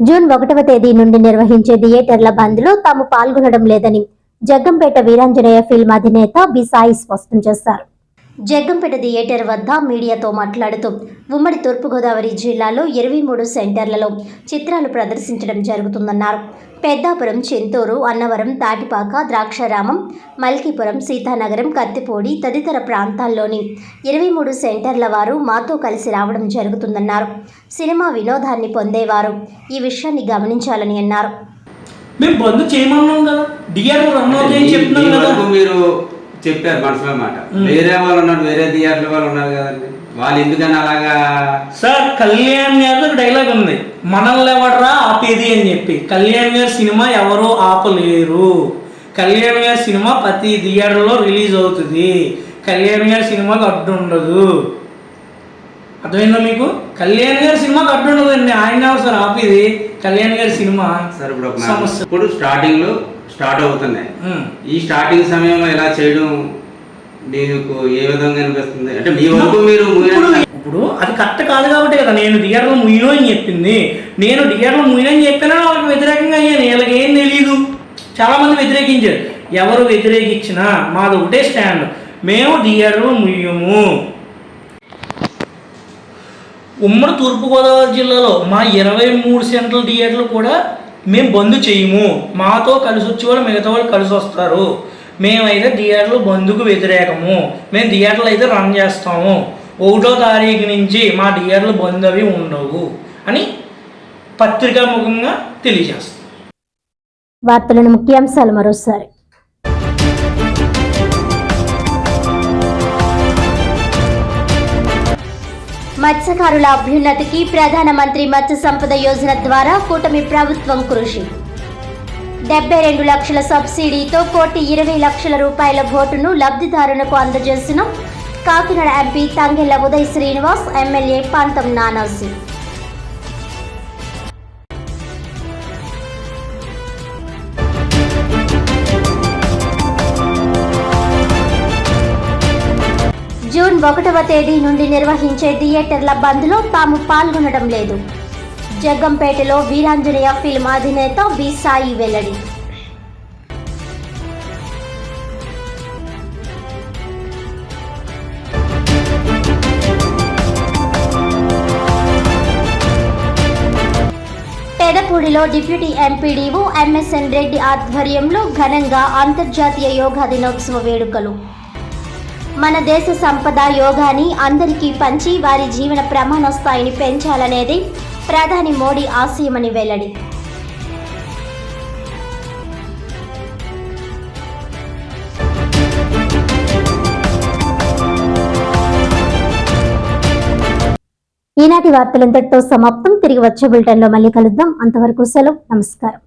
June 1వ తేదీ నుండి నిర్వహించే థియేటర్ల బంద్లో తాము పాల్గొనడం లేదని జగ్గంపేట వీరాంజనేయ ఫిల్మ్ అధినేత బి సాయి స్పష్టం చేశారు. జగ్గంపేట థియేటర్ వద్ద మీడియాతో మాట్లాడుతూ ఉమ్మడి తూర్పుగోదావరి జిల్లాలో 23 సెంటర్లలో చిత్రాలు ప్రదర్శించడం జరుగుతుందన్నారు. పెద్దాపురం, చింతూరు, అన్నవరం, తాటిపాక, ద్రాక్షారామం, మల్కీపురం, సీతానగరం, కత్తిపూడి తదితర ప్రాంతాల్లోని 23 సెంటర్ల వారు మాతో కలిసి రావడం జరుగుతుందన్నారు. సినిమా వినోదాన్ని పొందేవారు ఈ విషయాన్ని గమనించాలని అన్నారు. మేము బంద్ చేయమన్నాం కదా, థియేటర్ రన్ అవుతాయని చెప్తున్నాం కదా. మీరు చెప్పారు మనసులో మాట, వేరే వాళ్ళు ఉన్నారు, వేరే థియేటర్ వాళ్ళు ఉన్నారు కదండి, వాళ్ళు ఎందుకని అలాగా? సార్, కళ్యాణ్ గారి డైలాగ్ ఉంది, మనల్ని ఎవడరా ఆపేది అని చెప్పి. కళ్యాణ్ గారి సినిమా ఎవరు ఆపలేరు. కళ్యాణ్ గారి సినిమా ప్రతి థియేటర్లో రిలీజ్ అవుతుంది. కళ్యాణ్ గారి సినిమాకి అడ్డు ఉండదు. అర్థమైందా మీకు? కళ్యాణ్ గారి సినిమాకి అడ్డు ఉండదండి. ఆయన సార్ ఆపేది కళ్యాణ్ గారి సినిమా. సార్ ఇప్పుడు స్టార్టింగ్ లో స్టార్ట్ అవుతున్నాయి. ఈ స్టార్టింగ్ సమయంలో ఇలా చేయడం మీకు ఏ విధంగా అనిపిస్తుంది? అంటే మీ వరకు మీరు ఇప్పుడు అది కరెక్ట్ కాదు కాబట్టి కదా నేను థియేటర్లో ముయ్యను అని చెప్పింది. నేను థియేటర్లో ముయ్యను అని చెప్పినా వాళ్ళకి వ్యతిరేకంగా అయ్యాను. వీళ్ళకి ఏం తెలీదు. చాలా మంది వ్యతిరేకించారు. ఎవరు వ్యతిరేకించినా మాది ఒకటే స్టాండ్, మేము థియేటర్లో ముయ్యము. ఉమ్మడి తూర్పుగోదావరి జిల్లాలో మా 23 సెంట్రల్ థియేటర్లు కూడా మేము బంద్ చేయము. మాతో కలిసి వచ్చే వాళ్ళు మిగతా వాళ్ళు కలిసి వస్తారు. మేమైతే థియేటర్లు బంద్కు వ్యతిరేకము. మేము థియేటర్లు అయితే రన్ చేస్తాము. 1వ తారీఖు నుంచి మా థియేటర్లు బంద్ అవి ఉండవు అని పత్రికాముఖంగా తెలియజేస్తాం. వార్తలను ముఖ్యాంశాలు మరోసారి. మత్స్యకారుల అభ్యున్నతికి ప్రధానమంత్రి మత్స్య సంపద యోజన ద్వారా కూటమి ప్రభుత్వం కృషి. 72 లక్షల సబ్సిడీతో 1,20,00,000 రూపాయల బోటును లబ్ధిదారులకు అందజేసిన కాకినాడ ఎంపీ తంగెళ్ల ఉదయ్ శ్రీనివాస్, ఎమ్మెల్యే పంతం నానాజీ. జూన్ 1వ తేదీ నుండి నిర్వహించే థియేటర్ల బంద్లో తాము పాల్గొనడం లేదు. జగ్గంపేటలో వీరాంజనేయ ఫిల్మ్ అధినేత బి సాయి వెల్లడి. పెదపూడిలో డిప్యూటీ ఎంపీడీఓ ఎంఎస్ఎన్ రెడ్డి ఆధ్వర్యంలో ఘనంగా అంతర్జాతీయ యోగా దినోత్సవ వేడుకలు. మన దేశ సంపద యోగాని అందరికీ పంచి వారి జీవన ప్రమాణ స్థాయిని పెంచాలనేది ప్రధాని మోడీ ఆశయమని వెల్లడి. ఈనాటి వార్తలు ఇంతటితో సమాప్తం. తిరిగి వచ్చే బులెటిన్లో మళ్ళీ కలుద్దాం. అంతవరకు సెలవు. నమస్కారం.